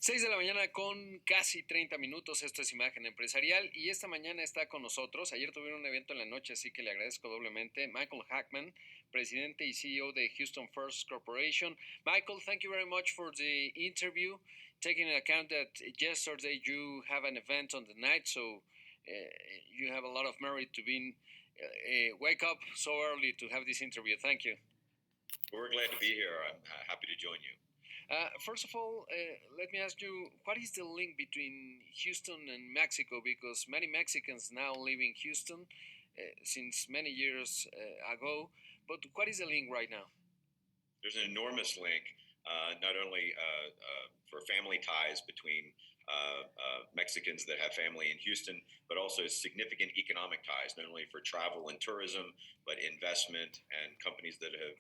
6 de la mañana con casi 30 minutos, esto es Imagen Empresarial y esta mañana está con nosotros, ayer tuvieron un evento en la noche, así que le agradezco doblemente, Michael Hackman, presidente y CEO de Houston First Corporation. Michael, thank you very much for the interview, taking into account that yesterday you have an event on the night, so you have a lot of merit to wake up so early to have this interview. Thank you. We're glad to be here. I'm happy to join you. First of all, let me ask you, what is the link between Houston and Mexico? Because many Mexicans now live in Houston since many years ago, but what is the link right now? There's an enormous link, not only for family ties between Mexicans that have family in Houston, but also significant economic ties, not only for travel and tourism, but investment and companies that have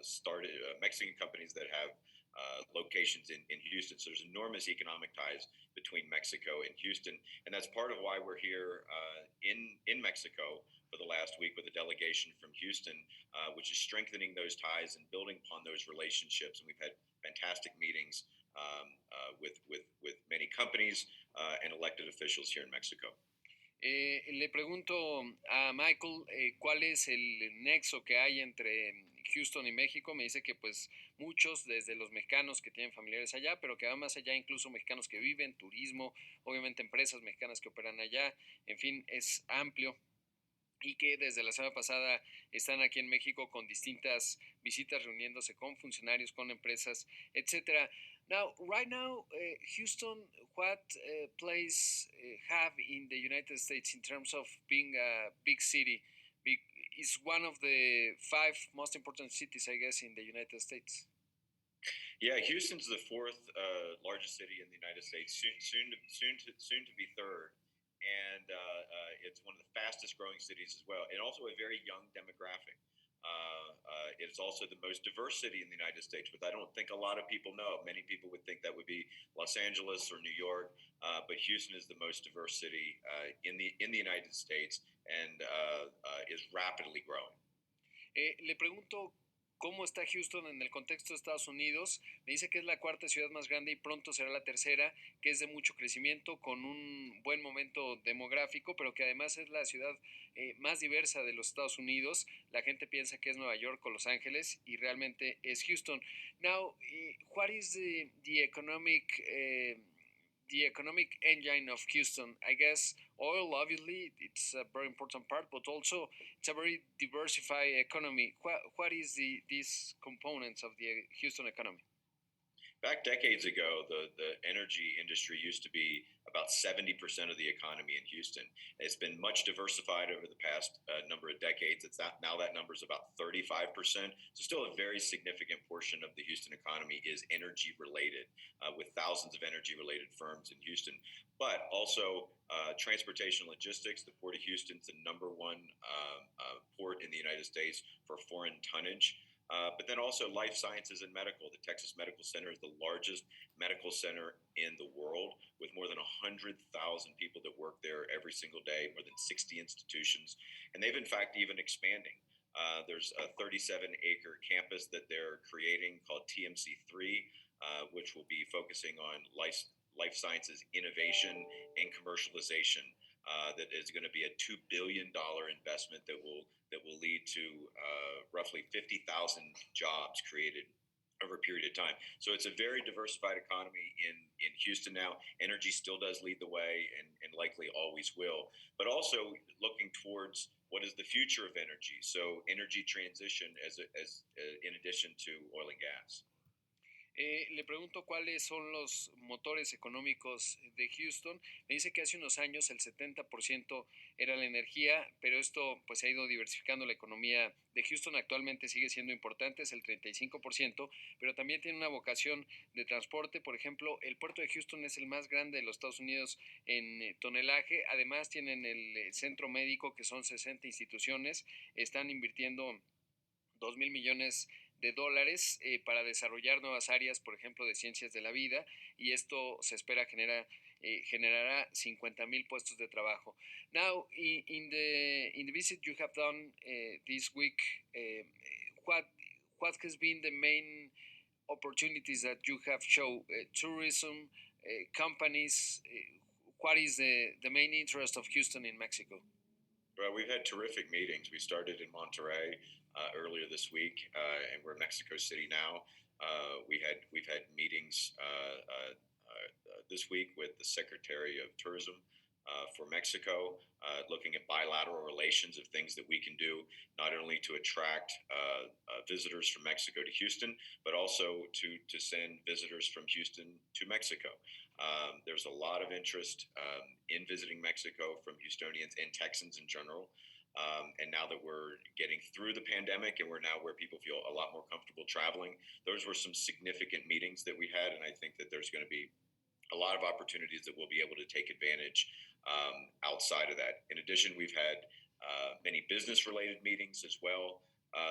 started, Mexican companies that have locations in Houston. So there's enormous economic ties between Mexico and Houston. And that's part of why we're here in Mexico for the last week with a delegation from Houston, which is strengthening those ties and building upon those relationships. And we've had fantastic meetings with many companies and elected officials here in Mexico. Le pregunto a Michael cuál es el nexo que hay entre Houston y México. Me dice que pues muchos, desde los mexicanos que tienen familiares allá, pero que va más allá, incluso mexicanos que viven, turismo, obviamente empresas mexicanas que operan allá, en fin, es amplio. Y que desde la semana pasada están aquí en México con distintas visitas, reuniéndose con funcionarios, con empresas, etc. Now, right now, Houston, what place have in the United States in terms of being a big city? It's one of the 5 most important cities, I guess, in the United States. Yeah, Houston's the 4th largest city in the United States, soon to be 3rd. And it's one of the fastest growing cities as well, and also a very young demographic. It's also the most diverse city in the United States, which I don't think a lot of people know. Many people would think that would be Los Angeles or New York, but Houston is the most diverse city in the United States and is rapidly growing. Le pregunto cómo está Houston en el contexto de Estados Unidos. Me dice que es la 4ª ciudad más grande y pronto será la 3ª, que es de mucho crecimiento, con un buen momento demográfico, pero que además es la ciudad más diversa de los Estados Unidos. La gente piensa que es Nueva York o Los Ángeles y realmente es Houston. Now, what is the economic engine of Houston? I guess oil, obviously, it's a very important part, but also it's a very diversified economy. What is these components of the Houston economy? Back decades ago, the energy industry used to be about 70% of the economy in Houston. It's been much diversified over the past number of decades. Now that number is about 35%. So still a very significant portion of the Houston economy is energy related, with thousands of energy related firms in Houston. But also transportation logistics. The Port of Houston is the number 1 port in the United States for foreign tonnage. But then also life sciences and medical. The Texas Medical Center is the largest medical center in the world, with more than 100,000 people that work there every single day, more than 60 institutions. And they've in fact even expanding. There's a 37-acre campus that they're creating called TMC3, which will be focusing on life sciences innovation and commercialization. That is going to be a $2 billion investment that will lead to roughly 50,000 jobs created over a period of time. So it's a very diversified economy in Houston now. Energy still does lead the way and likely always will, but also looking towards what is the future of energy. So energy transition as in addition to oil and gas. Le pregunto cuáles son los motores económicos de Houston. Me dice que hace unos años el 70% era la energía, pero esto pues ha ido diversificando la economía de Houston. Actualmente sigue siendo importante, es el 35%, pero también tiene una vocación de transporte. Por ejemplo, el puerto de Houston es el más grande de los Estados Unidos en tonelaje. Además tienen el centro médico, que son 60 instituciones. Están invirtiendo $2,000 millones para desarrollar nuevas áreas, por ejemplo, de ciencias de la vida, y esto se espera generará 50,000 puestos de trabajo. Now, in the visit you have done this week, what has been the main opportunities that you have shown, tourism, companies, what is the main interest of Houston in Mexico? Well, we've had terrific meetings. We started in Monterrey earlier this week, and we're in Mexico City now. We've had meetings this week with the Secretary of Tourism for Mexico, looking at bilateral relations of things that we can do not only to attract visitors from Mexico to Houston, but also to send visitors from Houston to Mexico. There's a lot of interest in visiting Mexico from Houstonians and Texans in general. And now that we're getting through the pandemic and we're now where people feel a lot more comfortable traveling, those were some significant meetings that we had. And I think that there's going to be a lot of opportunities that we'll be able to take advantage outside of that. In addition, we've had many business-related meetings as well.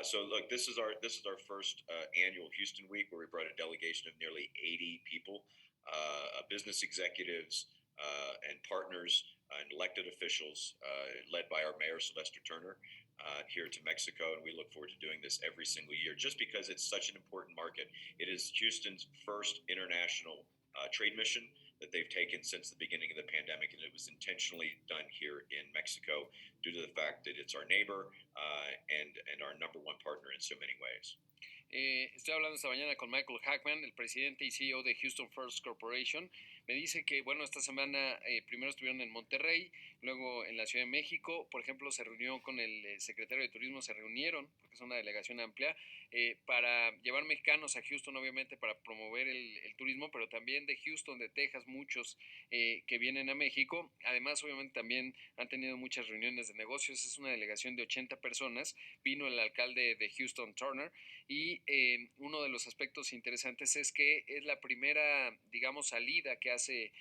So look, this is our first annual Houston Week, where we brought a delegation of nearly 80 people, business executives and partners and elected officials, led by our mayor Sylvester Turner, here to Mexico, and we look forward to doing this every single year, just because it's such an important market. It is Houston's first international trade mission that they've taken since the beginning of the pandemic, and it was intentionally done here in Mexico due to the fact that it's our neighbor and our number one partner in so many ways. Estoy hablando esta mañana con Michael Hackman, el presidente y CEO de Houston First Corporation. Me dice que, bueno, esta semana primero estuvieron en Monterrey, luego en la Ciudad de México. Por ejemplo, se reunió con el secretario de Turismo, se reunieron, porque es una delegación amplia, para llevar mexicanos a Houston, obviamente, para promover el turismo, pero también de Houston, de Texas, muchos que vienen a México. Además, obviamente, también han tenido muchas reuniones de negocios. Es una delegación de 80 personas. Vino el alcalde de Houston, Turner, y uno de los aspectos interesantes es que es la primera, digamos, salida que hace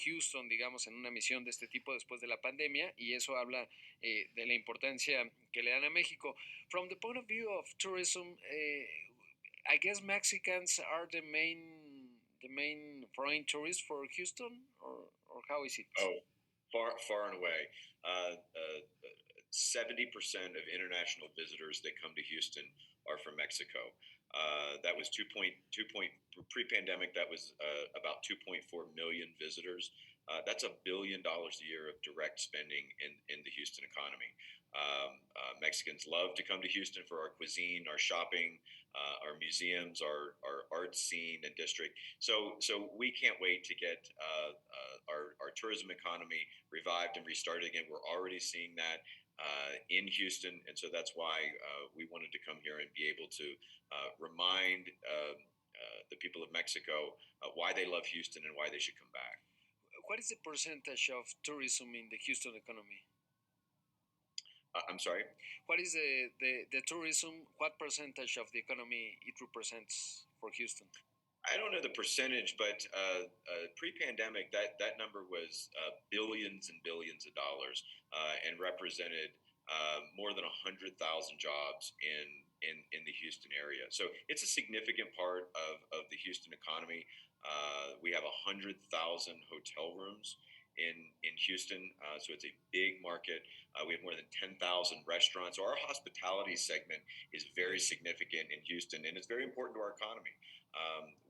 Houston, digamos, en una misión de este tipo después de la pandemia, y eso habla de la importancia que le dan a México. From the point of view of tourism, I guess Mexicans are the main foreign tourists for Houston, or how is it? Oh, far and away. 70% of international visitors that come to Houston are from Mexico. That was pre-pandemic. That was about 2.4 million visitors. That's $1 billion a year of direct spending in the Houston economy. Mexicans love to come to Houston for our cuisine, our shopping, our museums, our art scene and district. So we can't wait to get our tourism economy revived and restarted again. We're already seeing that in Houston, and so that's why we wanted to come here and be able to remind the people of Mexico why they love Houston and why they should come back. What is the percentage of tourism in the Houston economy? I'm sorry? What is the tourism, what percentage of the economy it represents for Houston? I don't know the percentage, but pre-pandemic, that number was billions and billions of dollars, and represented more than 100,000 jobs in the Houston area. So it's a significant part of the Houston economy. We have 100,000 hotel rooms in Houston, so it's a big market. We have more than 10,000 restaurants. So our hospitality segment is very significant in Houston, and it's very important to our economy,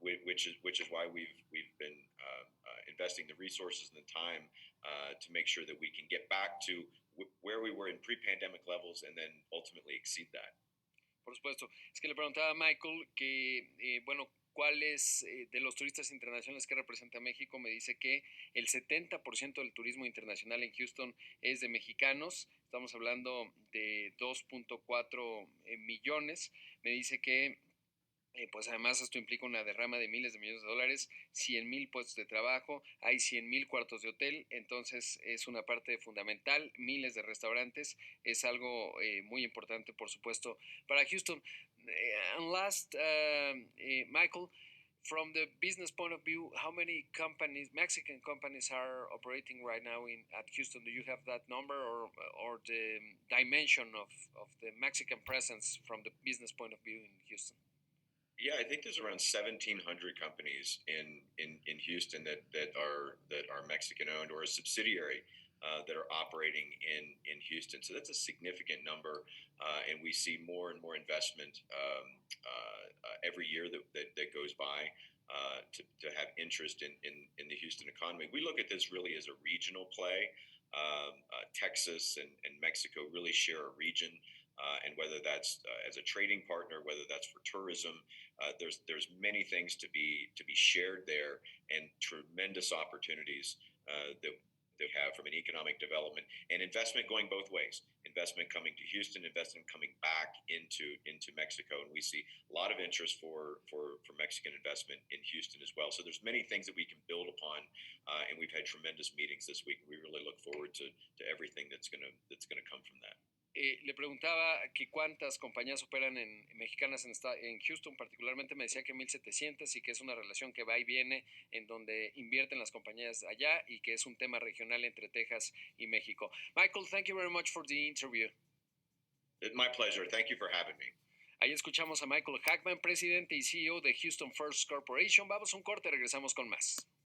which is why we've been investing the resources and the time to make sure that we can get back to where we were in pre-pandemic levels and then ultimately exceed that. Por supuesto. Es que le preguntaba a Michael que, bueno, ¿cuáles de los turistas internacionales que representa México? Me dice que el 70% del turismo internacional en Houston es de mexicanos. Estamos hablando de 2.4 millones. Me dice que pues además esto implica una derrama de miles de millones de dólares, 100,000 puestos de trabajo, hay 100,000 cuartos de hotel, entonces es una parte fundamental, miles de restaurantes, es algo muy importante, por supuesto, para Houston. And last, Michael, from the business point of view, how many companies, Mexican companies, are operating right now at Houston? Do you have that number, or the dimension of the Mexican presence from the business point of view in Houston? Yeah, I think there's around 1,700 companies in Houston that are Mexican owned or a subsidiary that are operating in Houston. So that's a significant number, and we see more and more investment every year that goes by to have interest in the Houston economy. We look at this really as a regional play. Texas and Mexico really share a region. And whether that's as a trading partner, whether that's for tourism, there's many things to be shared there, and tremendous opportunities that they have from an economic development and investment going both ways. Investment coming to Houston, investment coming back into Mexico, and we see a lot of interest for Mexican investment in Houston as well. So there's many things that we can build upon, and we've had tremendous meetings this week. We really look forward to everything that's gonna come from that. Le preguntaba que cuántas compañías operan mexicanas en Houston, particularmente me decía que 1,700 y que es una relación que va y viene en donde invierten las compañías allá y que es un tema regional entre Texas y México. Michael, thank you very much for the interview. It's my pleasure. Thank you for having me. Ahí escuchamos a Michael Hackman, presidente y CEO de Houston First Corporation. Vamos a un corte, regresamos con más.